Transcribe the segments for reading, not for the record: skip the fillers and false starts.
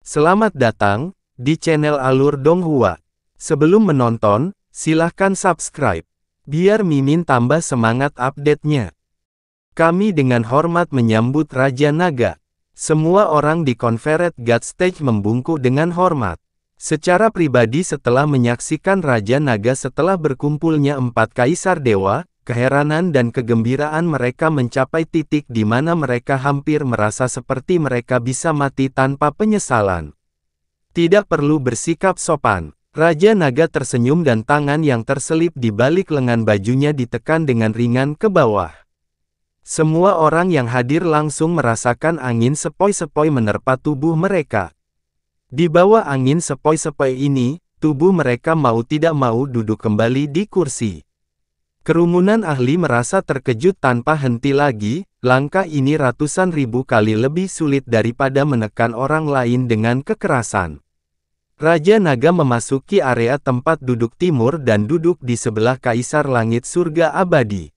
Selamat datang di channel Alur Donghua. Sebelum menonton, silahkan subscribe, biar Mimin tambah semangat update-nya. Kami dengan hormat menyambut Raja Naga. Semua orang di Confederate God Stage membungkuk dengan hormat. Secara pribadi setelah menyaksikan Raja Naga setelah berkumpulnya 4 Kaisar Dewa, keheranan dan kegembiraan mereka mencapai titik di mana mereka hampir merasa seperti mereka bisa mati tanpa penyesalan. Tidak perlu bersikap sopan. Raja Naga tersenyum dan tangan yang terselip di balik lengan bajunya ditekan dengan ringan ke bawah. Semua orang yang hadir langsung merasakan angin sepoi-sepoi menerpa tubuh mereka. Di bawah angin sepoi-sepoi ini, tubuh mereka mau tidak mau duduk kembali di kursi. Kerumunan ahli merasa terkejut tanpa henti lagi. Langkah ini ratusan ribu kali lebih sulit daripada menekan orang lain dengan kekerasan. Raja Naga memasuki area tempat duduk timur dan duduk di sebelah Kaisar Langit Surga Abadi.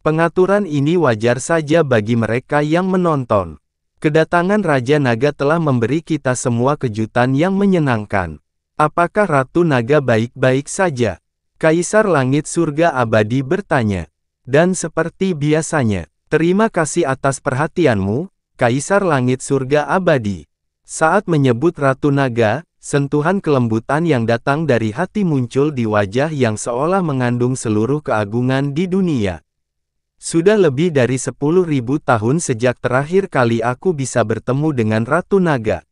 Pengaturan ini wajar saja bagi mereka yang menonton. Kedatangan Raja Naga telah memberi kita semua kejutan yang menyenangkan. Apakah Ratu Naga baik-baik saja? Kaisar Langit Surga Abadi bertanya. Dan seperti biasanya, terima kasih atas perhatianmu, Kaisar Langit Surga Abadi. Saat menyebut Ratu Naga, sentuhan kelembutan yang datang dari hati muncul di wajah yang seolah mengandung seluruh keagungan di dunia. Sudah lebih dari 10.000 tahun sejak terakhir kali aku bisa bertemu dengan Ratu Naga.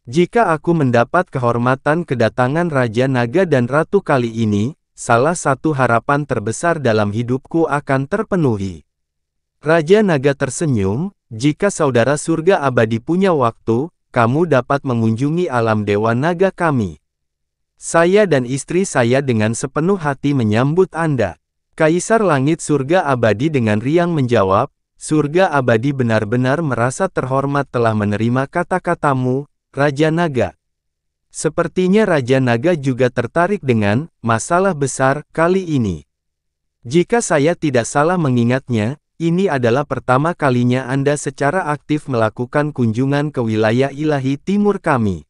Jika aku mendapat kehormatan kedatangan Raja Naga dan Ratu kali ini, salah satu harapan terbesar dalam hidupku akan terpenuhi. Raja Naga tersenyum, jika saudara surga abadi punya waktu, kamu dapat mengunjungi alam Dewa Naga kami. Saya dan istri saya dengan sepenuh hati menyambut Anda. Kaisar Langit Surga Abadi dengan riang menjawab, surga abadi benar-benar merasa terhormat telah menerima kata-katamu, Raja Naga. Sepertinya Raja Naga juga tertarik dengan masalah besar kali ini. Jika saya tidak salah mengingatnya, ini adalah pertama kalinya Anda secara aktif melakukan kunjungan ke wilayah ilahi timur kami.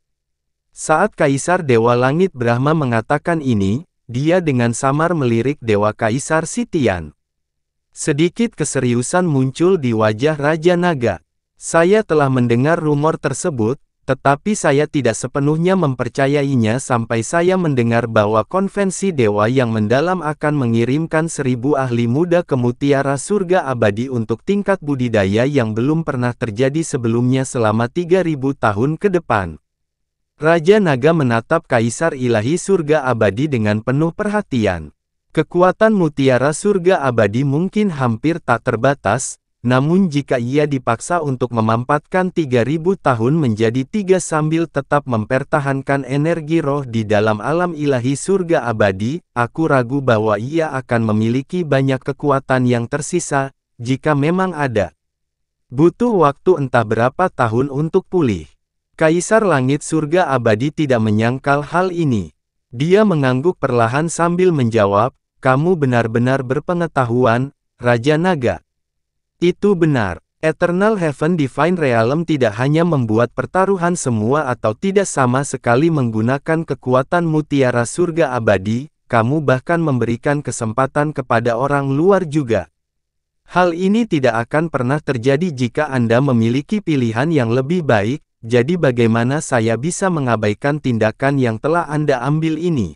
Saat Kaisar Dewa Langit Brahma mengatakan ini, dia dengan samar melirik Dewa Kaisar Sitian. Sedikit keseriusan muncul di wajah Raja Naga. Saya telah mendengar rumor tersebut, tetapi saya tidak sepenuhnya mempercayainya sampai saya mendengar bahwa konvensi dewa yang mendalam akan mengirimkan 1000 ahli muda ke Mutiara Surga Abadi untuk tingkat budidaya yang belum pernah terjadi sebelumnya selama 3000 tahun ke depan. Raja Naga menatap Kaisar Ilahi Surga Abadi dengan penuh perhatian. Kekuatan Mutiara Surga Abadi mungkin hampir tak terbatas. Namun jika ia dipaksa untuk memampatkan 3000 tahun menjadi 3 sambil tetap mempertahankan energi roh di dalam alam ilahi surga abadi, aku ragu bahwa ia akan memiliki banyak kekuatan yang tersisa, jika memang ada. Butuh waktu entah berapa tahun untuk pulih. Kaisar Langit Surga Abadi tidak menyangkal hal ini. Dia mengangguk perlahan sambil menjawab, kamu benar-benar berpengetahuan, Raja Naga. Itu benar, Eternal Heaven Divine Realm tidak hanya membuat pertaruhan semua atau tidak sama sekali menggunakan kekuatan mutiara surga abadi, kamu bahkan memberikan kesempatan kepada orang luar juga. Hal ini tidak akan pernah terjadi jika Anda memiliki pilihan yang lebih baik, jadi bagaimana saya bisa mengabaikan tindakan yang telah Anda ambil ini?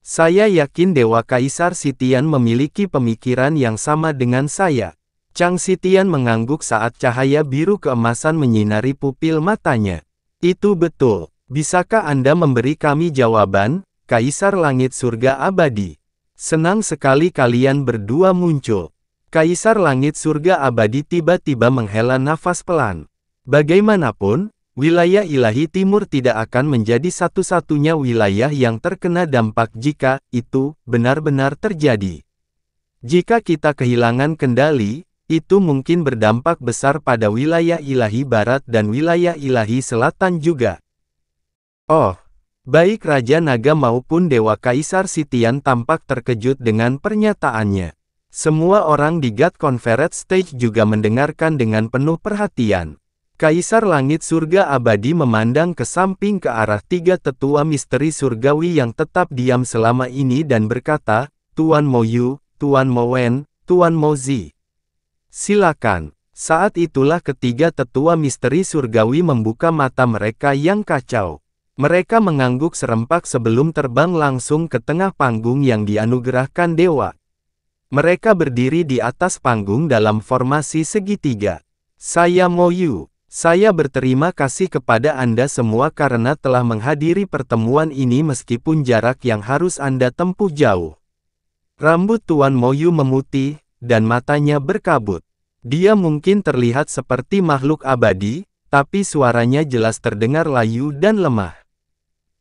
Saya yakin Dewa Kaisar Sitian memiliki pemikiran yang sama dengan saya. Chang Sitian mengangguk saat cahaya biru keemasan menyinari pupil matanya. Itu betul. Bisakah Anda memberi kami jawaban, Kaisar Langit Surga Abadi? Senang sekali kalian berdua muncul. Kaisar Langit Surga Abadi tiba-tiba menghela nafas pelan. Bagaimanapun, wilayah ilahi timur tidak akan menjadi satu-satunya wilayah yang terkena dampak jika itu benar-benar terjadi. Jika kita kehilangan kendali, itu mungkin berdampak besar pada wilayah ilahi barat dan wilayah ilahi selatan juga. Oh, baik Raja Naga maupun Dewa Kaisar Sitian tampak terkejut dengan pernyataannya. Semua orang di God Confederate Stage juga mendengarkan dengan penuh perhatian. Kaisar Langit Surga Abadi memandang ke samping ke arah tiga tetua misteri surgawi yang tetap diam selama ini dan berkata, Tuan Mo Yu, Tuan Mo Wen, Tuan Mo Zi. Silakan. Saat itulah ketiga tetua misteri surgawi membuka mata mereka yang kacau. Mereka mengangguk serempak sebelum terbang langsung ke tengah panggung yang dianugerahkan dewa. Mereka berdiri di atas panggung dalam formasi segitiga. Saya Mo Yu. Saya berterima kasih kepada Anda semua karena telah menghadiri pertemuan ini meskipun jarak yang harus Anda tempuh jauh. Rambut Tuan Mo Yu memutih, dan matanya berkabut. Dia mungkin terlihat seperti makhluk abadi, tapi suaranya jelas terdengar layu dan lemah.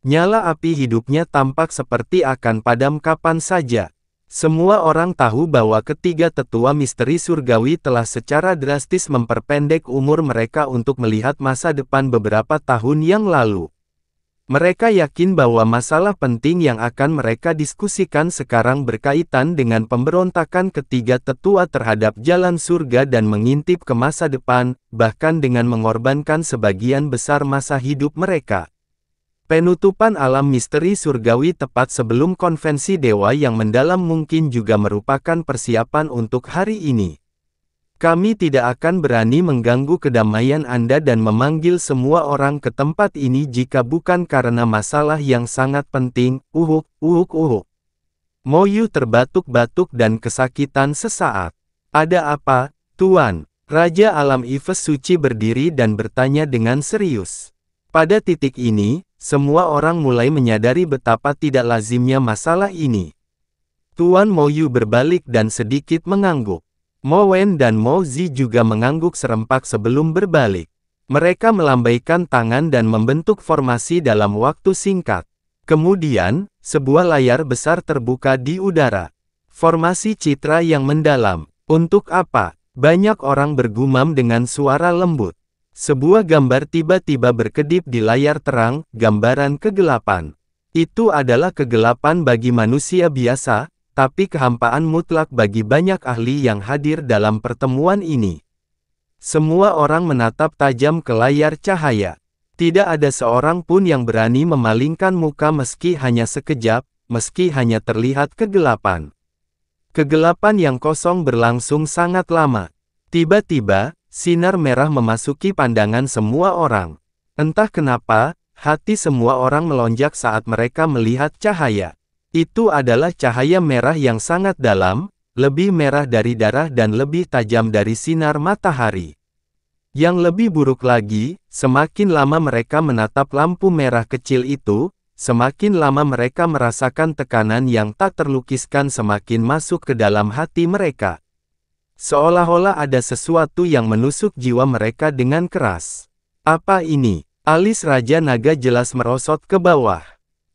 Nyala api hidupnya tampak seperti akan padam kapan saja. Semua orang tahu bahwa ketiga tetua misteri surgawi telah secara drastis memperpendek umur mereka untuk melihat masa depan beberapa tahun yang lalu. Mereka yakin bahwa masalah penting yang akan mereka diskusikan sekarang berkaitan dengan pemberontakan ketiga tetua terhadap jalan surga dan mengintip ke masa depan, bahkan dengan mengorbankan sebagian besar masa hidup mereka. Penutupan alam misteri surgawi tepat sebelum konvensi dewa yang mendalam mungkin juga merupakan persiapan untuk hari ini. Kami tidak akan berani mengganggu kedamaian Anda dan memanggil semua orang ke tempat ini jika bukan karena masalah yang sangat penting. Mo Yu terbatuk-batuk dan kesakitan sesaat. Ada apa, Tuan? Raja Alam Ifes Suci berdiri dan bertanya dengan serius. Pada titik ini, semua orang mulai menyadari betapa tidak lazimnya masalah ini. Tuan Mo Yu berbalik dan sedikit mengangguk. Mo Wen dan Mo Zi juga mengangguk serempak sebelum berbalik. Mereka melambaikan tangan dan membentuk formasi dalam waktu singkat. Kemudian, sebuah layar besar terbuka di udara. Formasi citra yang mendalam. Untuk apa? Banyak orang bergumam dengan suara lembut. Sebuah gambar tiba-tiba berkedip di layar terang, gambaran kegelapan. Itu adalah kegelapan bagi manusia biasa, tapi kehampaan mutlak bagi banyak ahli yang hadir dalam pertemuan ini. Semua orang menatap tajam ke layar cahaya. Tidak ada seorang pun yang berani memalingkan muka meski hanya sekejap, meski hanya terlihat kegelapan. Kegelapan yang kosong berlangsung sangat lama. Tiba-tiba, sinar merah memasuki pandangan semua orang. Entah kenapa, hati semua orang melonjak saat mereka melihat cahaya. Itu adalah cahaya merah yang sangat dalam, lebih merah dari darah dan lebih tajam dari sinar matahari. Yang lebih buruk lagi, semakin lama mereka menatap lampu merah kecil itu, semakin lama mereka merasakan tekanan yang tak terlukiskan semakin masuk ke dalam hati mereka. Seolah-olah ada sesuatu yang menusuk jiwa mereka dengan keras. Apa ini? Alis Raja Naga jelas merosot ke bawah.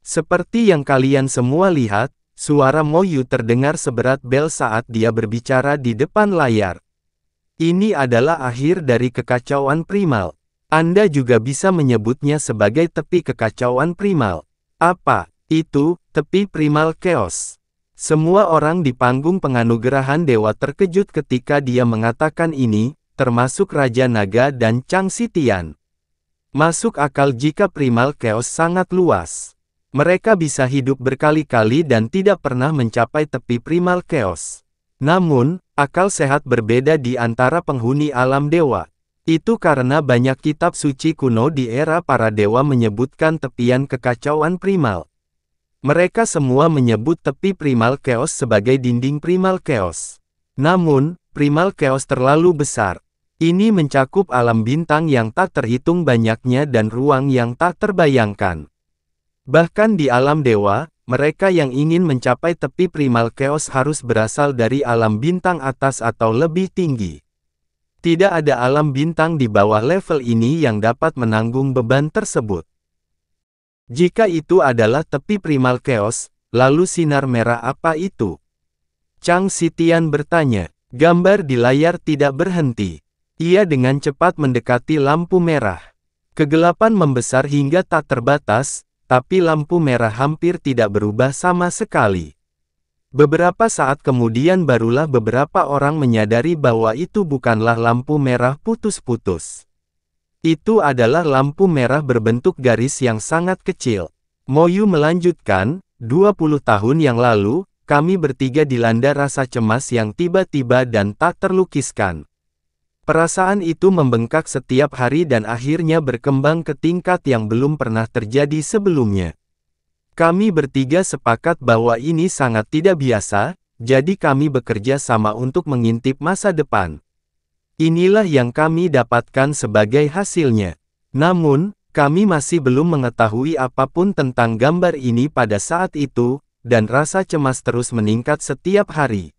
Seperti yang kalian semua lihat, suara Mo Yu terdengar seberat bel saat dia berbicara di depan layar. Ini adalah akhir dari kekacauan primal. Anda juga bisa menyebutnya sebagai tepi kekacauan primal. Apa itu, tepi primal chaos? Semua orang di panggung penganugerahan dewa terkejut ketika dia mengatakan ini, termasuk Raja Naga dan Chang Xitian. Masuk akal jika primal chaos sangat luas. Mereka bisa hidup berkali-kali dan tidak pernah mencapai tepi primal chaos. Namun, akal sehat berbeda di antara penghuni alam dewa. Itu karena banyak kitab suci kuno di era para dewa menyebutkan tepian kekacauan primal. Mereka semua menyebut tepi primal chaos sebagai dinding primal chaos. Namun, primal chaos terlalu besar. Ini mencakup alam bintang yang tak terhitung banyaknya dan ruang yang tak terbayangkan. Bahkan di alam dewa, mereka yang ingin mencapai tepi primal chaos harus berasal dari alam bintang atas atau lebih tinggi. Tidak ada alam bintang di bawah level ini yang dapat menanggung beban tersebut. Jika itu adalah tepi primal chaos, lalu sinar merah apa itu? Chang Xitian bertanya. Gambar di layar tidak berhenti. Ia dengan cepat mendekati lampu merah. Kegelapan membesar hingga tak terbatas, tapi lampu merah hampir tidak berubah sama sekali. Beberapa saat kemudian barulah beberapa orang menyadari bahwa itu bukanlah lampu merah putus-putus. Itu adalah lampu merah berbentuk garis yang sangat kecil. Moyu melanjutkan, 20 tahun yang lalu, kami bertiga dilanda rasa cemas yang tiba-tiba dan tak terlukiskan. Perasaan itu membengkak setiap hari dan akhirnya berkembang ke tingkat yang belum pernah terjadi sebelumnya. Kami bertiga sepakat bahwa ini sangat tidak biasa, jadi kami bekerja sama untuk mengintip masa depan. Inilah yang kami dapatkan sebagai hasilnya. Namun, kami masih belum mengetahui apapun tentang gambar ini pada saat itu, dan rasa cemas terus meningkat setiap hari.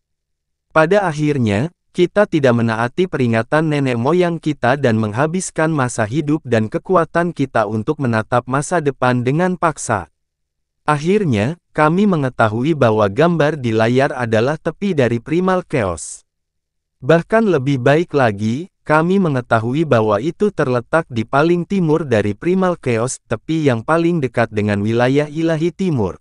Pada akhirnya, kita tidak menaati peringatan nenek moyang kita dan menghabiskan masa hidup dan kekuatan kita untuk menatap masa depan dengan paksa. Akhirnya, kami mengetahui bahwa gambar di layar adalah tepi dari Primal Chaos. Bahkan lebih baik lagi, kami mengetahui bahwa itu terletak di paling timur dari Primal Chaos, tepi yang paling dekat dengan wilayah ilahi timur.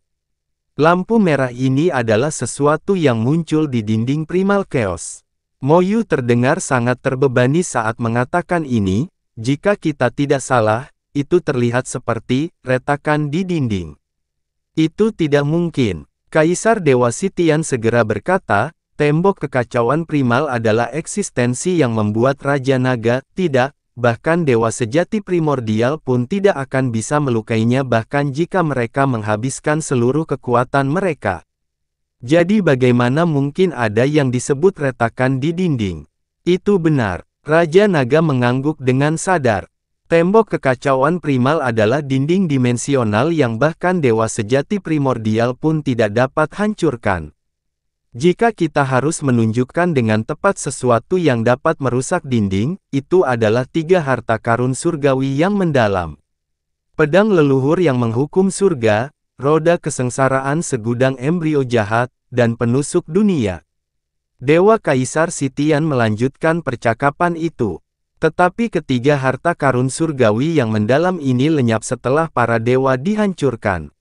Lampu merah ini adalah sesuatu yang muncul di dinding Primal Chaos. Moyu terdengar sangat terbebani saat mengatakan ini, jika kita tidak salah, itu terlihat seperti retakan di dinding. Itu tidak mungkin. Kaisar Dewa Sitian segera berkata, tembok kekacauan primal adalah eksistensi yang membuat Raja Naga, tidak, bahkan Dewa Sejati Primordial pun tidak akan bisa melukainya bahkan jika mereka menghabiskan seluruh kekuatan mereka. Jadi bagaimana mungkin ada yang disebut retakan di dinding? Itu benar. Raja Naga mengangguk dengan sadar. Tembok kekacauan primal adalah dinding dimensional yang bahkan Dewa Sejati Primordial pun tidak dapat hancurkan. Jika kita harus menunjukkan dengan tepat sesuatu yang dapat merusak dinding, itu adalah 3 harta karun surgawi yang mendalam. Pedang leluhur yang menghukum surga, roda kesengsaraan segudang embrio jahat, dan penusuk dunia. Dewa Kaisar Sitian melanjutkan percakapan itu. Tetapi ketiga harta karun surgawi yang mendalam ini lenyap setelah para dewa dihancurkan.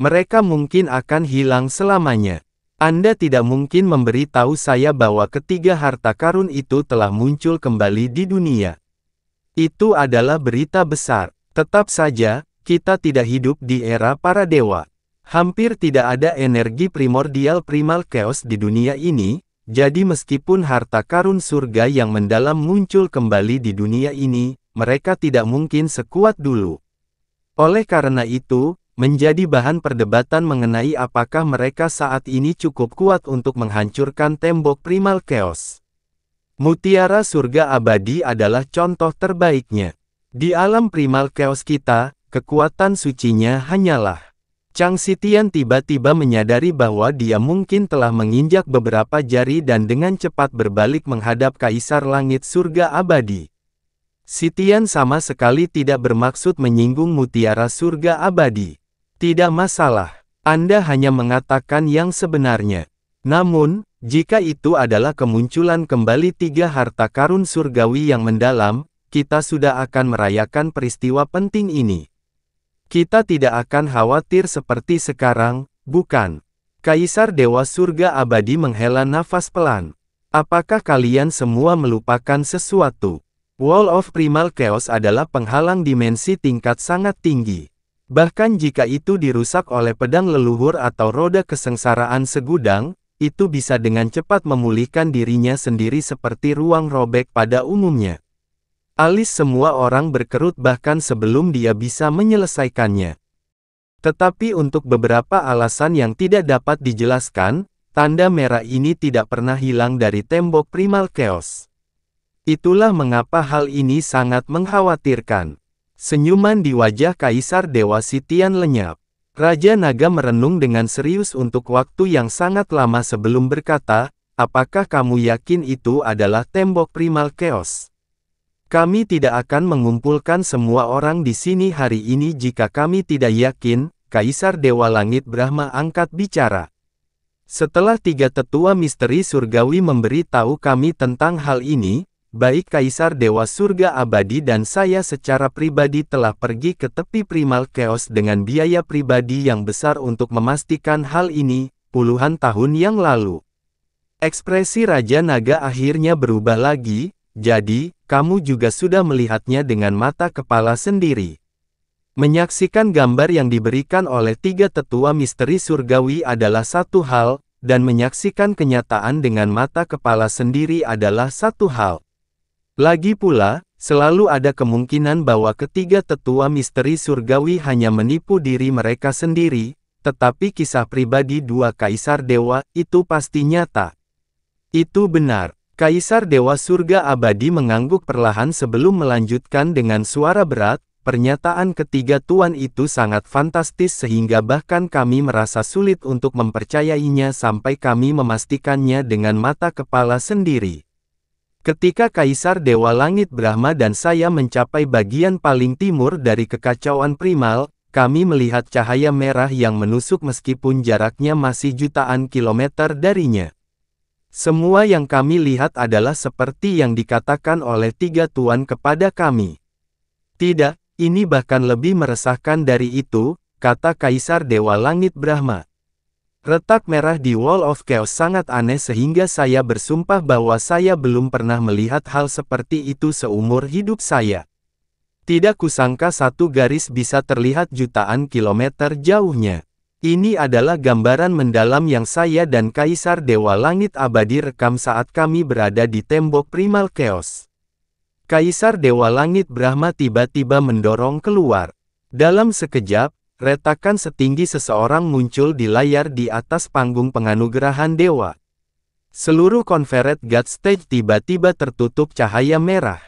Mereka mungkin akan hilang selamanya. Anda tidak mungkin memberitahu saya bahwa ketiga harta karun itu telah muncul kembali di dunia. Itu adalah berita besar. Tetap saja, kita tidak hidup di era para dewa. Hampir tidak ada energi primordial Primal Chaos di dunia ini, jadi meskipun harta karun surga yang mendalam muncul kembali di dunia ini, mereka tidak mungkin sekuat dulu. Oleh karena itu, menjadi bahan perdebatan mengenai apakah mereka saat ini cukup kuat untuk menghancurkan tembok Primal Chaos. Mutiara surga abadi adalah contoh terbaiknya. Di alam Primal Chaos kita, kekuatan sucinya hanyalah. Chang Sitian tiba-tiba menyadari bahwa dia mungkin telah menginjak beberapa jari dan dengan cepat berbalik menghadap Kaisar Langit Surga Abadi. Sitian sama sekali tidak bermaksud menyinggung mutiara surga abadi. Tidak masalah, Anda hanya mengatakan yang sebenarnya. Namun, jika itu adalah kemunculan kembali 3 harta karun surgawi yang mendalam, kita sudah akan merayakan peristiwa penting ini. Kita tidak akan khawatir seperti sekarang, bukan? Kaisar Dewa Surga Abadi menghela nafas pelan. Apakah kalian semua melupakan sesuatu? Wall of Primal Chaos adalah penghalang dimensi tingkat sangat tinggi. Bahkan jika itu dirusak oleh pedang leluhur atau roda kesengsaraan segudang, itu bisa dengan cepat memulihkan dirinya sendiri seperti ruang robek pada umumnya. Alis semua orang berkerut bahkan sebelum dia bisa menyelesaikannya. Tetapi untuk beberapa alasan yang tidak dapat dijelaskan, tanda merah ini tidak pernah hilang dari tembok Primal Chaos. Itulah mengapa hal ini sangat mengkhawatirkan. Senyuman di wajah Kaisar Dewa Sitian lenyap. Raja Naga merenung dengan serius untuk waktu yang sangat lama sebelum berkata, apakah kamu yakin itu adalah tembok Primal Chaos? Kami tidak akan mengumpulkan semua orang di sini hari ini jika kami tidak yakin, Kaisar Dewa Langit Brahma angkat bicara. Setelah 3 tetua misteri surgawi memberi tahu kami tentang hal ini, baik Kaisar Dewa Surga Abadi dan saya secara pribadi telah pergi ke tepi Primal Chaos dengan biaya pribadi yang besar untuk memastikan hal ini, puluhan tahun yang lalu. Ekspresi Raja Naga akhirnya berubah lagi, jadi, kamu juga sudah melihatnya dengan mata kepala sendiri. Menyaksikan gambar yang diberikan oleh tiga tetua misteri surgawi adalah satu hal, dan menyaksikan kenyataan dengan mata kepala sendiri adalah satu hal. Lagi pula, selalu ada kemungkinan bahwa ketiga tetua misteri surgawi hanya menipu diri mereka sendiri, tetapi kisah pribadi dua kaisar dewa itu pasti nyata. Itu benar. Kaisar Dewa Surga Abadi mengangguk perlahan sebelum melanjutkan dengan suara berat. Pernyataan ketiga tuan itu sangat fantastis sehingga bahkan kami merasa sulit untuk mempercayainya sampai kami memastikannya dengan mata kepala sendiri. Ketika Kaisar Dewa Langit Brahma dan saya mencapai bagian paling timur dari kekacauan primal, kami melihat cahaya merah yang menusuk meskipun jaraknya masih jutaan kilometer darinya. Semua yang kami lihat adalah seperti yang dikatakan oleh tiga tuan kepada kami. Tidak, ini bahkan lebih meresahkan dari itu, kata Kaisar Dewa Langit Brahma. Retak merah di Wall of Chaos sangat aneh sehingga saya bersumpah bahwa saya belum pernah melihat hal seperti itu seumur hidup saya. Tidak kusangka satu garis bisa terlihat jutaan kilometer jauhnya. Ini adalah gambaran mendalam yang saya dan Kaisar Dewa Langit Abadi rekam saat kami berada di tembok Primal Chaos. Kaisar Dewa Langit Brahma tiba-tiba mendorong keluar. Dalam sekejap, retakan setinggi seseorang muncul di layar di atas panggung penganugerahan dewa. Seluruh Confederate God Stage tiba-tiba tertutup cahaya merah.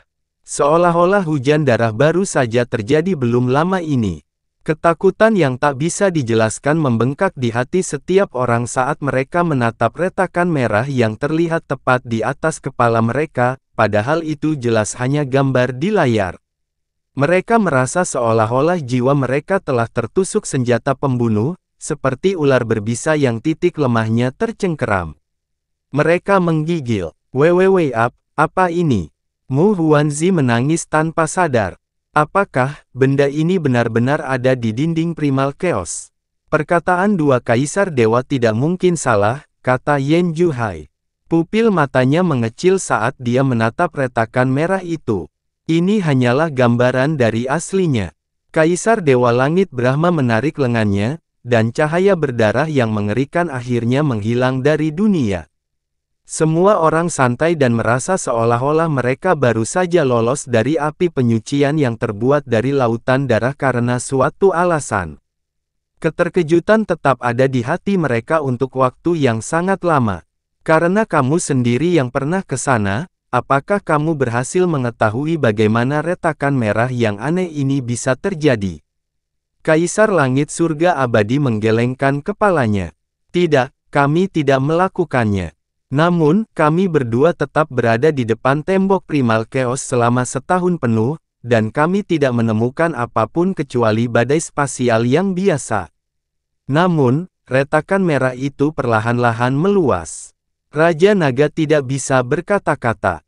Seolah-olah hujan darah baru saja terjadi belum lama ini. Ketakutan yang tak bisa dijelaskan membengkak di hati setiap orang saat mereka menatap retakan merah yang terlihat tepat di atas kepala mereka, padahal itu jelas hanya gambar di layar. Mereka merasa seolah-olah jiwa mereka telah tertusuk senjata pembunuh, seperti ular berbisa yang titik lemahnya tercengkeram. Mereka menggigil. Apa ini? Mu Huanzi menangis tanpa sadar. Apakah benda ini benar-benar ada di dinding Primal Chaos? Perkataan dua kaisar dewa tidak mungkin salah, kata Yen Juhai. Pupil matanya mengecil saat dia menatap retakan merah itu. Ini hanyalah gambaran dari aslinya. Kaisar Dewa Langit Brahma menarik lengannya, dan cahaya berdarah yang mengerikan akhirnya menghilang dari dunia. Semua orang santai dan merasa seolah-olah mereka baru saja lolos dari api penyucian yang terbuat dari lautan darah karena suatu alasan. Keterkejutan tetap ada di hati mereka untuk waktu yang sangat lama. Karena kamu sendiri yang pernah ke sana, apakah kamu berhasil mengetahui bagaimana retakan merah yang aneh ini bisa terjadi? Kaisar Langit Surga Abadi menggelengkan kepalanya. Tidak, kami tidak melakukannya. Namun, kami berdua tetap berada di depan tembok Primal Chaos selama setahun penuh, dan kami tidak menemukan apapun kecuali badai spasial yang biasa. Namun, retakan merah itu perlahan-lahan meluas. Raja Naga tidak bisa berkata-kata.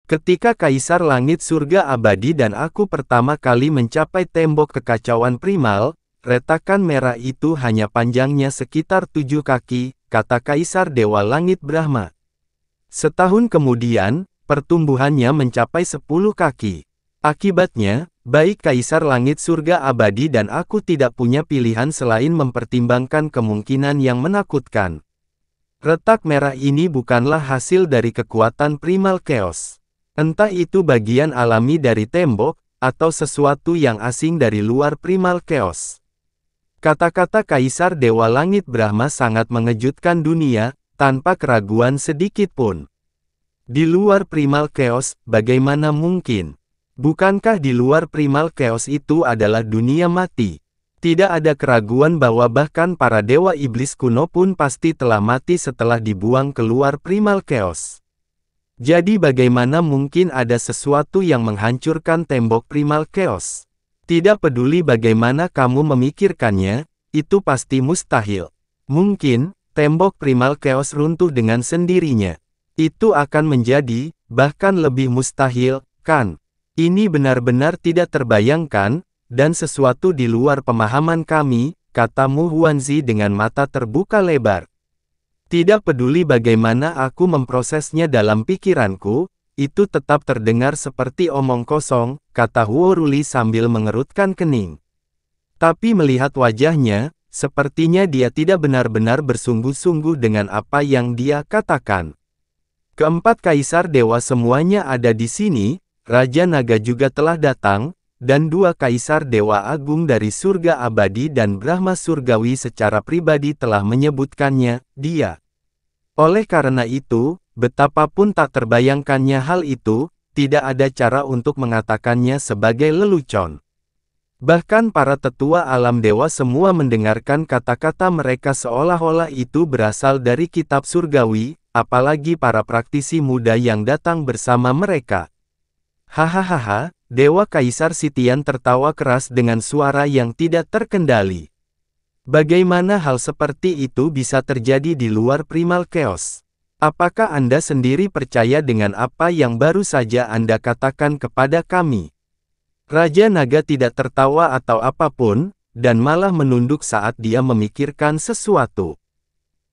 Ketika Kaisar Langit Surga Abadi dan aku pertama kali mencapai tembok kekacauan primal, retakan merah itu hanya panjangnya sekitar 7 kaki, kata Kaisar Dewa Langit Brahma. Setahun kemudian, pertumbuhannya mencapai 10 kaki. Akibatnya, baik Kaisar Langit Surga Abadi dan aku tidak punya pilihan selain mempertimbangkan kemungkinan yang menakutkan. Retak merah ini bukanlah hasil dari kekuatan Primal Chaos. Entah itu bagian alami dari tembok, atau sesuatu yang asing dari luar Primal Chaos. Kata-kata Kaisar Dewa Langit Brahma sangat mengejutkan dunia, tanpa keraguan sedikit pun. Di luar Primal Chaos, bagaimana mungkin? Bukankah di luar Primal Chaos itu adalah dunia mati? Tidak ada keraguan bahwa bahkan para dewa iblis kuno pun pasti telah mati setelah dibuang keluar Primal Chaos. Jadi bagaimana mungkin ada sesuatu yang menghancurkan tembok Primal Chaos? Tidak peduli bagaimana kamu memikirkannya, itu pasti mustahil. Mungkin, tembok Primal Chaos runtuh dengan sendirinya. Itu akan menjadi, bahkan lebih mustahil, kan? Ini benar-benar tidak terbayangkan, dan sesuatu di luar pemahaman kami, kata Mu Huanzi dengan mata terbuka lebar. Tidak peduli bagaimana aku memprosesnya dalam pikiranku, itu tetap terdengar seperti omong kosong, kata Huo Ruli sambil mengerutkan kening. Tapi melihat wajahnya, sepertinya dia tidak benar-benar bersungguh-sungguh dengan apa yang dia katakan. Keempat kaisar dewa semuanya ada di sini, Raja Naga juga telah datang, dan dua kaisar dewa agung dari surga abadi dan Brahma surgawi secara pribadi telah menyebutkannya, dia. Oleh karena itu, betapapun tak terbayangkannya hal itu, tidak ada cara untuk mengatakannya sebagai lelucon. Bahkan para tetua alam dewa semua mendengarkan kata-kata mereka seolah-olah itu berasal dari kitab surgawi, apalagi para praktisi muda yang datang bersama mereka. Hahaha, Dewa Kaisar Sitian tertawa keras dengan suara yang tidak terkendali. Bagaimana hal seperti itu bisa terjadi di luar Primal Chaos? Apakah Anda sendiri percaya dengan apa yang baru saja Anda katakan kepada kami? Raja Naga tidak tertawa atau apapun, dan malah menunduk saat dia memikirkan sesuatu.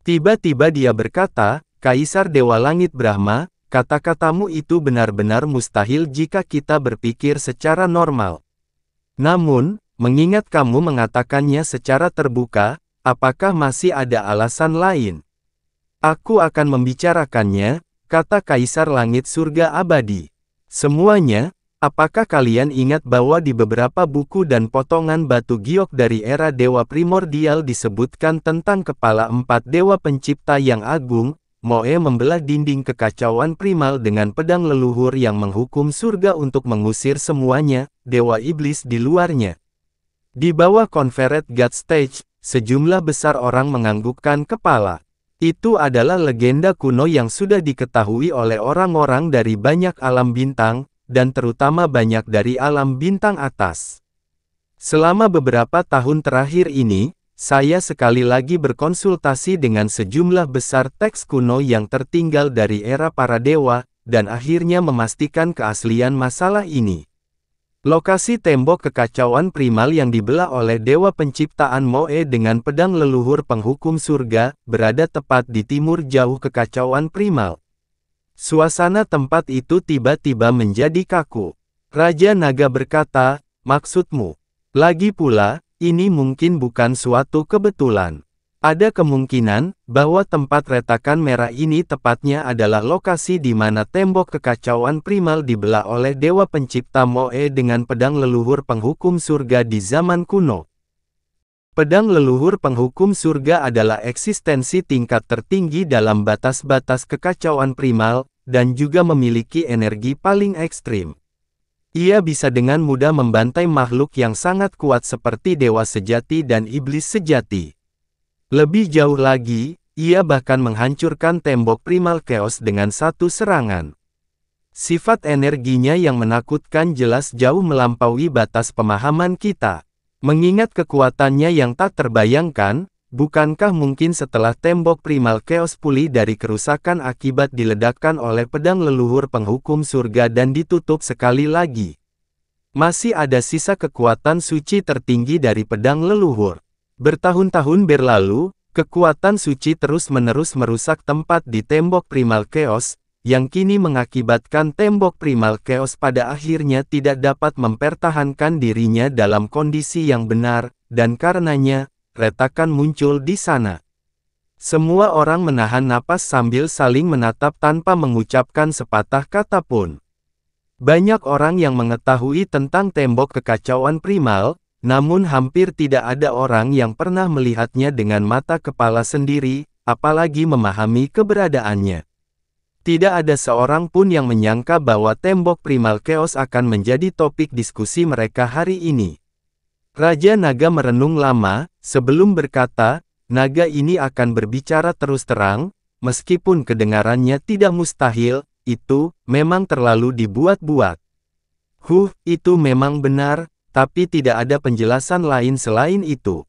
Tiba-tiba dia berkata, Kaisar Dewa Langit Brahma, kata-katamu itu benar-benar mustahil jika kita berpikir secara normal. Namun, mengingat kamu mengatakannya secara terbuka, apakah masih ada alasan lain? Aku akan membicarakannya, kata Kaisar Langit Surga Abadi. Semuanya, apakah kalian ingat bahwa di beberapa buku dan potongan batu giok dari era Dewa Primordial disebutkan tentang kepala 4 Dewa Pencipta yang agung, Moe membelah dinding kekacauan primal dengan pedang leluhur yang menghukum surga untuk mengusir semuanya, Dewa Iblis di luarnya. Di bawah Confederate God Stage, sejumlah besar orang menganggukkan kepala. Itu adalah legenda kuno yang sudah diketahui oleh orang-orang dari banyak alam bintang, dan terutama banyak dari alam bintang atas. Selama beberapa tahun terakhir ini, saya sekali lagi berkonsultasi dengan sejumlah besar teks kuno yang tertinggal dari era para dewa, dan akhirnya memastikan keaslian masalah ini. Lokasi tembok kekacauan primal yang dibelah oleh Dewa Penciptaan Moe dengan pedang leluhur penghukum surga, berada tepat di timur jauh kekacauan primal. Suasana tempat itu tiba-tiba menjadi kaku. Raja Naga berkata, maksudmu? Lagi pula, ini mungkin bukan suatu kebetulan. Ada kemungkinan bahwa tempat retakan merah ini tepatnya adalah lokasi di mana tembok kekacauan primal dibelah oleh Dewa Pencipta Moe dengan pedang leluhur penghukum surga di zaman kuno. Pedang leluhur penghukum surga adalah eksistensi tingkat tertinggi dalam batas-batas kekacauan primal, dan juga memiliki energi paling ekstrim. Ia bisa dengan mudah membantai makhluk yang sangat kuat seperti dewa sejati dan iblis sejati. Lebih jauh lagi, ia bahkan menghancurkan tembok Primal Chaos dengan satu serangan. Sifat energinya yang menakutkan jelas jauh melampaui batas pemahaman kita. Mengingat kekuatannya yang tak terbayangkan, bukankah mungkin setelah tembok Primal Chaos pulih dari kerusakan akibat diledakkan oleh pedang leluhur penghukum surga dan ditutup sekali lagi, masih ada sisa kekuatan suci tertinggi dari pedang leluhur? Bertahun-tahun berlalu, kekuatan suci terus-menerus merusak tempat di tembok Primal Chaos, yang kini mengakibatkan tembok Primal Chaos pada akhirnya tidak dapat mempertahankan dirinya dalam kondisi yang benar, dan karenanya, retakan muncul di sana. Semua orang menahan napas sambil saling menatap tanpa mengucapkan sepatah kata pun. Banyak orang yang mengetahui tentang tembok kekacauan primal, namun hampir tidak ada orang yang pernah melihatnya dengan mata kepala sendiri, apalagi memahami keberadaannya. Tidak ada seorang pun yang menyangka bahwa tembok Primal Chaos akan menjadi topik diskusi mereka hari ini. Raja Naga merenung lama, sebelum berkata, naga ini akan berbicara terus terang, meskipun kedengarannya tidak mustahil, itu memang terlalu dibuat-buat. Itu memang benar. Tapi tidak ada penjelasan lain selain itu.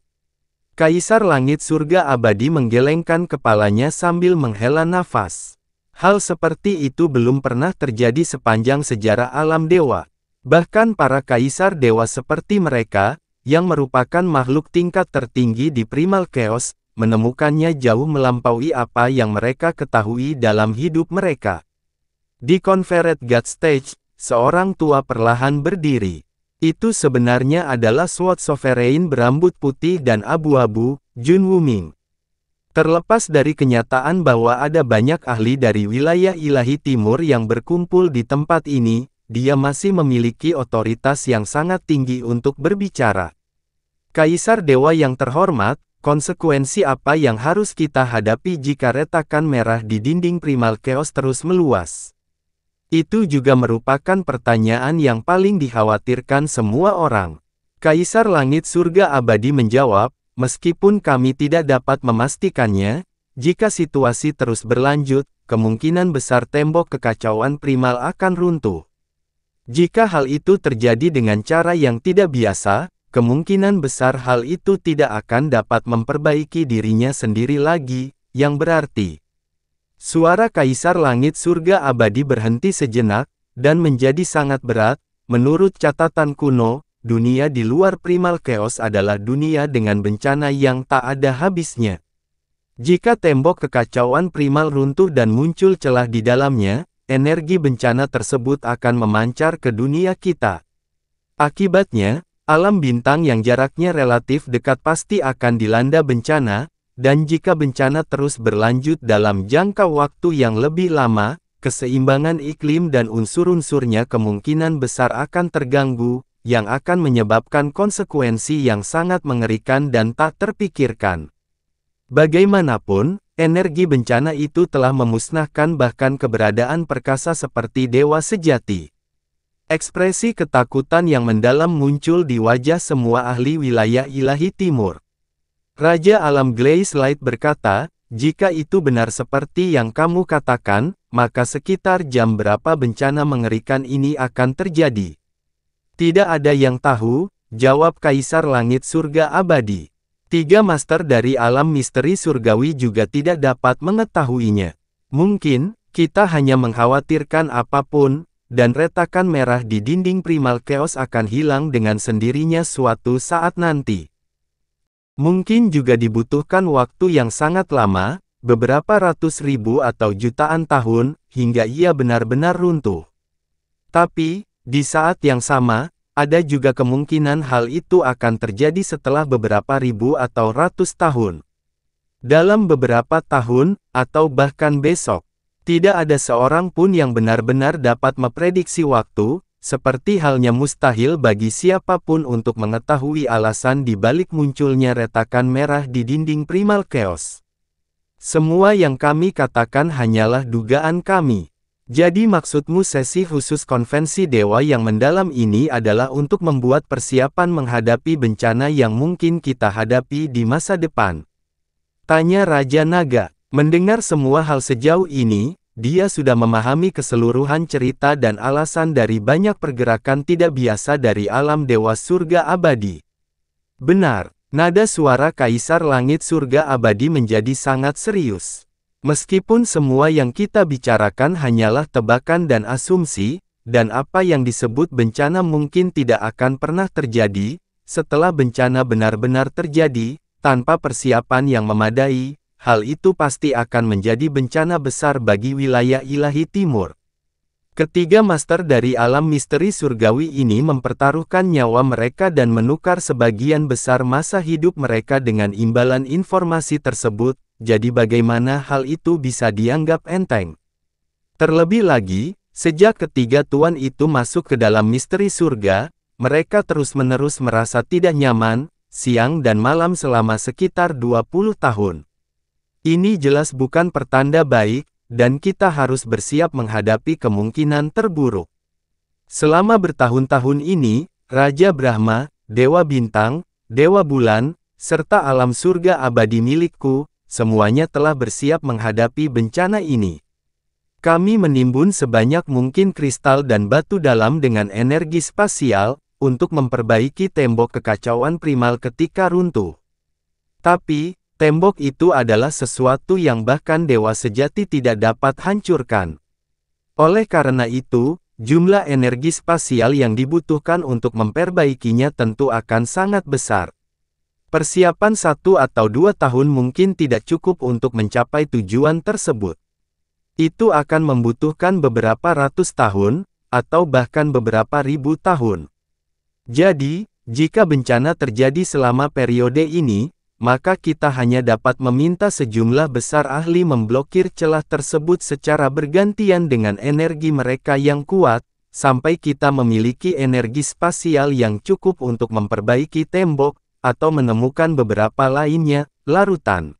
Kaisar Langit Surga Abadi menggelengkan kepalanya sambil menghela nafas. Hal seperti itu belum pernah terjadi sepanjang sejarah alam dewa. Bahkan para kaisar dewa seperti mereka, yang merupakan makhluk tingkat tertinggi di Primal Chaos, menemukannya jauh melampaui apa yang mereka ketahui dalam hidup mereka. Di Confederate Guard Stage, seorang tua perlahan berdiri. Itu sebenarnya adalah Sword Sovereign berambut putih dan abu-abu, Jun Wuming. Terlepas dari kenyataan bahwa ada banyak ahli dari wilayah ilahi timur yang berkumpul di tempat ini, dia masih memiliki otoritas yang sangat tinggi untuk berbicara. Kaisar Dewa yang terhormat, konsekuensi apa yang harus kita hadapi jika retakan merah di dinding primal chaos terus meluas? Itu juga merupakan pertanyaan yang paling dikhawatirkan semua orang. Kaisar Langit Surga Abadi menjawab, meskipun kami tidak dapat memastikannya, jika situasi terus berlanjut, kemungkinan besar tembok kekacauan primal akan runtuh. Jika hal itu terjadi dengan cara yang tidak biasa, kemungkinan besar hal itu tidak akan dapat memperbaiki dirinya sendiri lagi, yang berarti. Suara Kaisar Langit Surga Abadi berhenti sejenak, dan menjadi sangat berat. Menurut catatan kuno, dunia di luar primal chaos adalah dunia dengan bencana yang tak ada habisnya. Jika tembok kekacauan primal runtuh dan muncul celah di dalamnya, energi bencana tersebut akan memancar ke dunia kita. Akibatnya, alam bintang yang jaraknya relatif dekat pasti akan dilanda bencana, dan jika bencana terus berlanjut dalam jangka waktu yang lebih lama, keseimbangan iklim dan unsur-unsurnya kemungkinan besar akan terganggu, yang akan menyebabkan konsekuensi yang sangat mengerikan dan tak terpikirkan. Bagaimanapun, energi bencana itu telah memusnahkan bahkan keberadaan perkasa seperti dewa sejati. Ekspresi ketakutan yang mendalam muncul di wajah semua ahli wilayah ilahi timur. Raja Alam Glaze Light berkata, jika itu benar seperti yang kamu katakan, maka sekitar jam berapa bencana mengerikan ini akan terjadi? Tidak ada yang tahu, jawab Kaisar Langit Surga Abadi. 3 master dari alam misteri surgawi juga tidak dapat mengetahuinya. Mungkin, kita hanya mengkhawatirkan apapun, dan retakan merah di dinding primal chaos akan hilang dengan sendirinya suatu saat nanti. Mungkin juga dibutuhkan waktu yang sangat lama, beberapa ratus ribu atau jutaan tahun, hingga ia benar-benar runtuh. Tapi, di saat yang sama, ada juga kemungkinan hal itu akan terjadi setelah beberapa ribu atau ratus tahun. Dalam beberapa tahun, atau bahkan besok, tidak ada seorang pun yang benar-benar dapat memprediksi waktu, seperti halnya mustahil bagi siapapun untuk mengetahui alasan di balik munculnya retakan merah di dinding primal chaos. Semua yang kami katakan hanyalah dugaan kami. Jadi maksudmu sesi khusus konvensi dewa yang mendalam ini adalah untuk membuat persiapan menghadapi bencana yang mungkin kita hadapi di masa depan? Tanya Raja Naga. Mendengar semua hal sejauh ini, dia sudah memahami keseluruhan cerita dan alasan dari banyak pergerakan tidak biasa dari alam dewa surga abadi. Benar, nada suara Kaisar Langit Surga Abadi menjadi sangat serius. Meskipun semua yang kita bicarakan hanyalah tebakan dan asumsi, dan apa yang disebut bencana mungkin tidak akan pernah terjadi, setelah bencana benar-benar terjadi, tanpa persiapan yang memadai, hal itu pasti akan menjadi bencana besar bagi wilayah ilahi timur. Ketiga master dari alam misteri surgawi ini mempertaruhkan nyawa mereka dan menukar sebagian besar masa hidup mereka dengan imbalan informasi tersebut. Jadi bagaimana hal itu bisa dianggap enteng? Terlebih lagi, sejak ketiga tuan itu masuk ke dalam misteri surga, mereka terus-menerus merasa tidak nyaman, siang dan malam selama sekitar 20 tahun. Ini jelas bukan pertanda baik, dan kita harus bersiap menghadapi kemungkinan terburuk. Selama bertahun-tahun ini, Raja Brahma, Dewa Bintang, Dewa Bulan, serta alam surga abadi milikku, semuanya telah bersiap menghadapi bencana ini. Kami menimbun sebanyak mungkin kristal dan batu dalam dengan energi spasial, untuk memperbaiki tembok kekacauan primal ketika runtuh. Tapi, tembok itu adalah sesuatu yang bahkan dewa sejati tidak dapat hancurkan. Oleh karena itu, jumlah energi spasial yang dibutuhkan untuk memperbaikinya tentu akan sangat besar. Persiapan 1 atau 2 tahun mungkin tidak cukup untuk mencapai tujuan tersebut. Itu akan membutuhkan beberapa ratus tahun, atau bahkan beberapa ribu tahun. Jadi, jika bencana terjadi selama periode ini, maka kita hanya dapat meminta sejumlah besar ahli memblokir celah tersebut secara bergantian dengan energi mereka yang kuat, sampai kita memiliki energi spasial yang cukup untuk memperbaiki tembok, atau menemukan beberapa lainnya, larutan.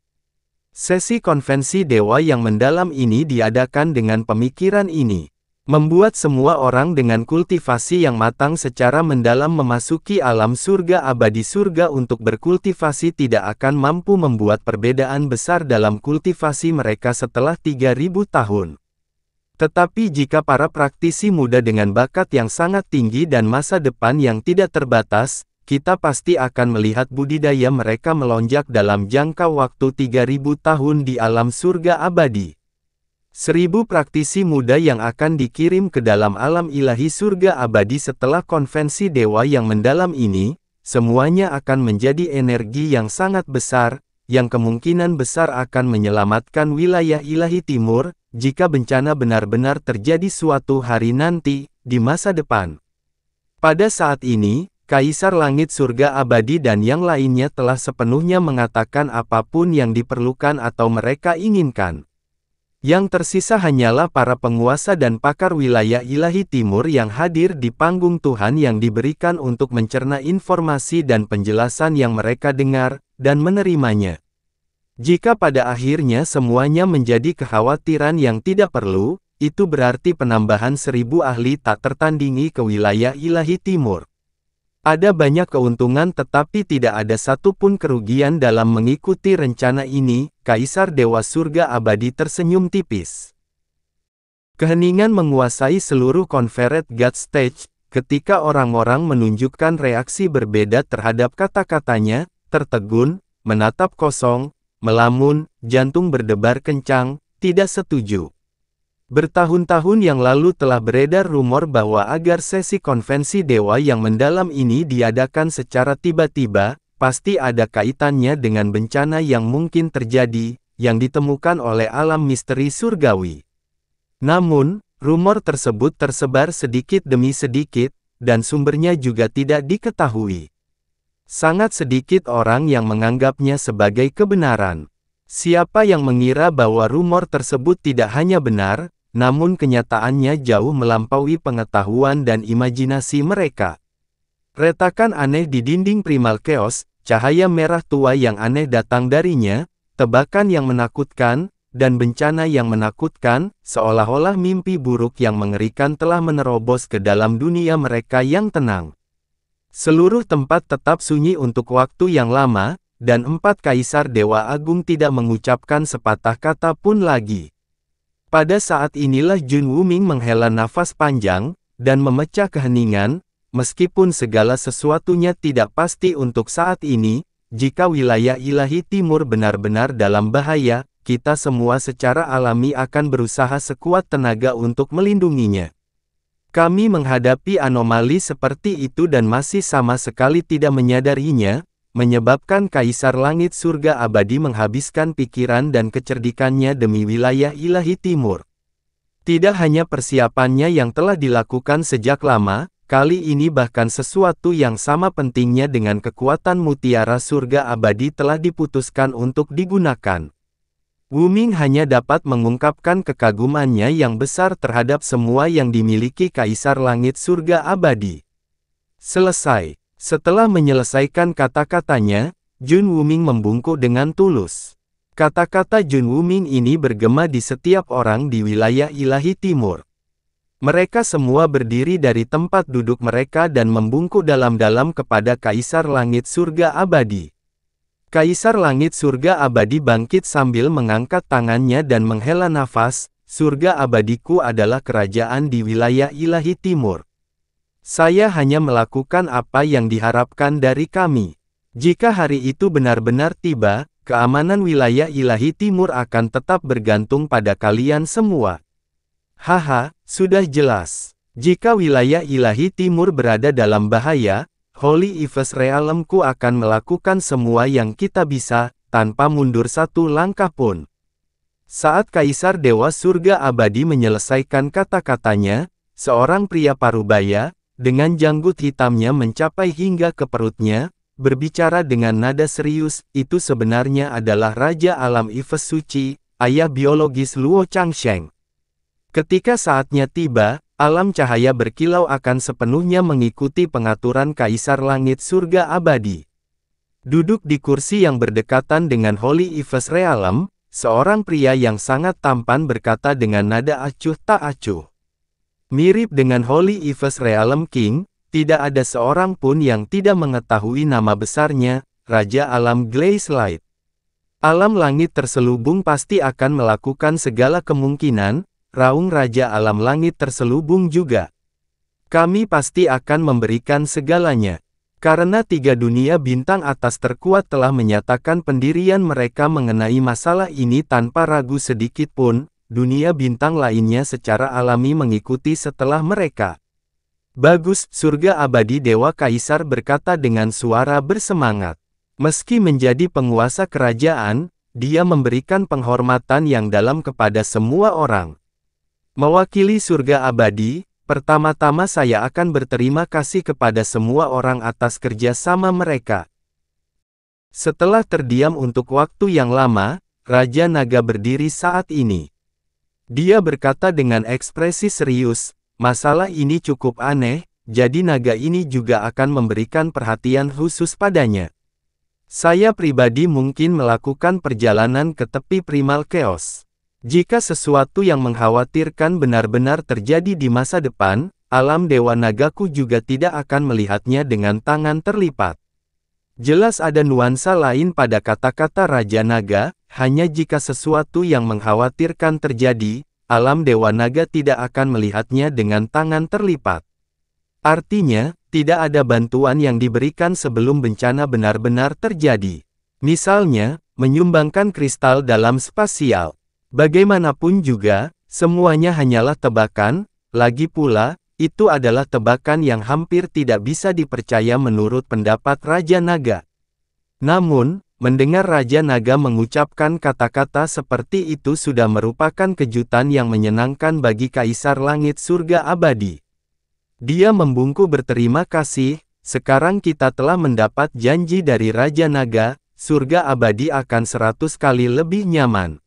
Sesi konvensi dewa yang mendalam ini diadakan dengan pemikiran ini. Membuat semua orang dengan kultivasi yang matang secara mendalam memasuki alam surga abadi. Surga untuk berkultivasi tidak akan mampu membuat perbedaan besar dalam kultivasi mereka setelah 3000 tahun. Tetapi jika para praktisi muda dengan bakat yang sangat tinggi dan masa depan yang tidak terbatas, kita pasti akan melihat budidaya mereka melonjak dalam jangka waktu 3000 tahun di alam surga abadi. 1000 praktisi muda yang akan dikirim ke dalam alam ilahi surga abadi setelah konvensi dewa yang mendalam ini, semuanya akan menjadi energi yang sangat besar, yang kemungkinan besar akan menyelamatkan wilayah ilahi timur, jika bencana benar-benar terjadi suatu hari nanti, di masa depan. Pada saat ini, Kaisar Langit Surga Abadi dan yang lainnya telah sepenuhnya mengatakan apapun yang diperlukan atau mereka inginkan. Yang tersisa hanyalah para penguasa dan pakar wilayah ilahi timur yang hadir di panggung Tuhan yang diberikan untuk mencerna informasi dan penjelasan yang mereka dengar, dan menerimanya. Jika pada akhirnya semuanya menjadi kekhawatiran yang tidak perlu, itu berarti penambahan 1000 ahli tak tertandingi ke wilayah ilahi timur. Ada banyak keuntungan tetapi tidak ada satupun kerugian dalam mengikuti rencana ini, Kaisar Dewa Surga Abadi tersenyum tipis. Keheningan menguasai seluruh Confederate God Stage, ketika orang-orang menunjukkan reaksi berbeda terhadap kata-katanya, tertegun, menatap kosong, melamun, jantung berdebar kencang, tidak setuju. Bertahun-tahun yang lalu telah beredar rumor bahwa agar sesi konvensi dewa yang mendalam ini diadakan secara tiba-tiba, pasti ada kaitannya dengan bencana yang mungkin terjadi, yang ditemukan oleh alam misteri surgawi. Namun, rumor tersebut tersebar sedikit demi sedikit, dan sumbernya juga tidak diketahui. Sangat sedikit orang yang menganggapnya sebagai kebenaran. Siapa yang mengira bahwa rumor tersebut tidak hanya benar, namun kenyataannya jauh melampaui pengetahuan dan imajinasi mereka. Retakan aneh di dinding primal chaos, cahaya merah tua yang aneh datang darinya, tebakan yang menakutkan, dan bencana yang menakutkan, seolah-olah mimpi buruk yang mengerikan telah menerobos ke dalam dunia mereka yang tenang. Seluruh tempat tetap sunyi untuk waktu yang lama, dan 4 kaisar dewa agung tidak mengucapkan sepatah kata pun lagi. Pada saat inilah Jun Wuming menghela nafas panjang, dan memecah keheningan, meskipun segala sesuatunya tidak pasti untuk saat ini, jika wilayah ilahi timur benar-benar dalam bahaya, kita semua secara alami akan berusaha sekuat tenaga untuk melindunginya. Kami menghadapi anomali seperti itu dan masih sama sekali tidak menyadarinya, menyebabkan Kaisar Langit Surga Abadi menghabiskan pikiran dan kecerdikannya demi wilayah ilahi timur. Tidak hanya persiapannya yang telah dilakukan sejak lama, kali ini bahkan sesuatu yang sama pentingnya dengan kekuatan mutiara surga abadi telah diputuskan untuk digunakan. Wuming hanya dapat mengungkapkan kekagumannya yang besar terhadap semua yang dimiliki Kaisar Langit Surga Abadi. Selesai. Setelah menyelesaikan kata-katanya, Jun Wuming membungkuk dengan tulus. Kata-kata Jun Wuming ini bergema di setiap orang di wilayah ilahi timur. Mereka semua berdiri dari tempat duduk mereka dan membungkuk dalam-dalam kepada Kaisar Langit Surga Abadi. Kaisar Langit Surga Abadi bangkit sambil mengangkat tangannya dan menghela nafas, surga abadiku adalah kerajaan di wilayah ilahi timur. Saya hanya melakukan apa yang diharapkan dari kami. Jika hari itu benar-benar tiba, keamanan wilayah ilahi timur akan tetap bergantung pada kalian semua. Haha, sudah jelas. Jika wilayah ilahi timur berada dalam bahaya, Holy Eves Realmku akan melakukan semua yang kita bisa, tanpa mundur satu langkah pun. Saat Kaisar Dewa Surga Abadi menyelesaikan kata-katanya, seorang pria parubaya, dengan janggut hitamnya mencapai hingga ke perutnya, berbicara dengan nada serius, itu sebenarnya adalah Raja Alam Ifes Suci, ayah biologis Luo Changsheng. Ketika saatnya tiba, alam cahaya berkilau akan sepenuhnya mengikuti pengaturan Kaisar Langit Surga Abadi. Duduk di kursi yang berdekatan dengan Holy Ifes Realm, seorang pria yang sangat tampan berkata dengan nada acuh tak acuh. Mirip dengan Holy Ifes Realm King, tidak ada seorang pun yang tidak mengetahui nama besarnya, Raja Alam Glaze Light. Alam langit terselubung pasti akan melakukan segala kemungkinan, raung Raja Alam Langit terselubung juga. Kami pasti akan memberikan segalanya. Karena 3 dunia bintang atas terkuat telah menyatakan pendirian mereka mengenai masalah ini tanpa ragu sedikit pun, dunia bintang lainnya secara alami mengikuti setelah mereka. Bagus, surga abadi Dewa Kaisar berkata dengan suara bersemangat. Meski menjadi penguasa kerajaan, dia memberikan penghormatan yang dalam kepada semua orang. Mewakili surga abadi, pertama-tama saya akan berterima kasih kepada semua orang atas kerjasama mereka. Setelah terdiam untuk waktu yang lama, Raja Naga berdiri saat ini. Dia berkata dengan ekspresi serius, masalah ini cukup aneh, jadi naga ini juga akan memberikan perhatian khusus padanya. Saya pribadi mungkin melakukan perjalanan ke tepi Primal Chaos. Jika sesuatu yang mengkhawatirkan benar-benar terjadi di masa depan, alam Dewa Nagaku juga tidak akan melihatnya dengan tangan terlipat. Jelas ada nuansa lain pada kata-kata Raja Naga, hanya jika sesuatu yang mengkhawatirkan terjadi, alam Dewa Naga tidak akan melihatnya dengan tangan terlipat. Artinya, tidak ada bantuan yang diberikan sebelum bencana benar-benar terjadi. Misalnya, menyumbangkan kristal dalam spasial. Bagaimanapun juga, semuanya hanyalah tebakan, lagi pula, itu adalah tebakan yang hampir tidak bisa dipercaya menurut pendapat Raja Naga. Namun, mendengar Raja Naga mengucapkan kata-kata seperti itu sudah merupakan kejutan yang menyenangkan bagi Kaisar Langit Surga Abadi. Dia membungkuk berterima kasih, sekarang kita telah mendapat janji dari Raja Naga, surga abadi akan 100 kali lebih nyaman.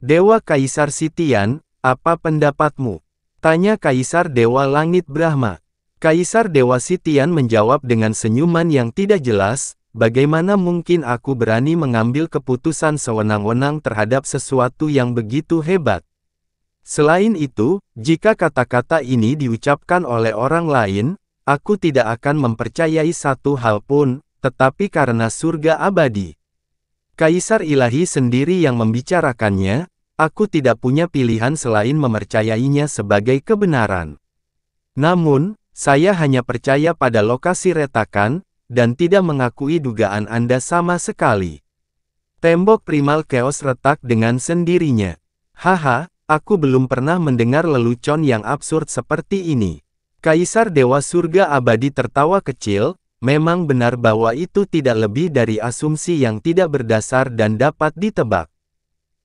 Dewa Kaisar Sitian, apa pendapatmu? Tanya Kaisar Dewa Langit Brahma. Kaisar Dewa Sitian menjawab dengan senyuman yang tidak jelas, bagaimana mungkin aku berani mengambil keputusan sewenang-wenang terhadap sesuatu yang begitu hebat? Selain itu, jika kata-kata ini diucapkan oleh orang lain, aku tidak akan mempercayai satu hal pun, tetapi karena surga abadi. Kaisar ilahi sendiri yang membicarakannya, aku tidak punya pilihan selain mempercayainya sebagai kebenaran. Namun, saya hanya percaya pada lokasi retakan, dan tidak mengakui dugaan Anda sama sekali. Tembok Primal Chaos retak dengan sendirinya. Haha, aku belum pernah mendengar lelucon yang absurd seperti ini. Kaisar Dewa Surga Abadi tertawa kecil, memang benar bahwa itu tidak lebih dari asumsi yang tidak berdasar dan dapat ditebak.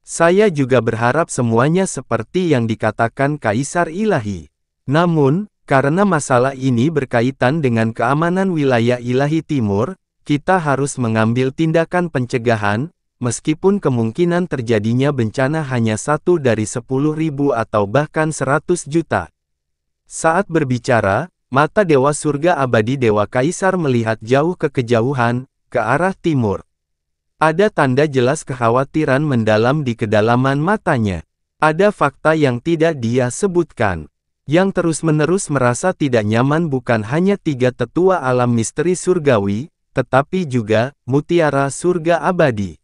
Saya juga berharap semuanya seperti yang dikatakan Kaisar Ilahi. Namun, karena masalah ini berkaitan dengan keamanan wilayah Ilahi Timur, kita harus mengambil tindakan pencegahan, meskipun kemungkinan terjadinya bencana hanya 1 dari 10.000 atau bahkan 100 juta. Saat berbicara, mata Dewa Surga Abadi Dewa Kaisar melihat jauh ke kejauhan, ke arah timur. Ada tanda jelas kekhawatiran mendalam di kedalaman matanya. Ada fakta yang tidak dia sebutkan. Yang terus-menerus merasa tidak nyaman bukan hanya 3 tetua alam misteri surgawi, tetapi juga Mutiara Surga Abadi.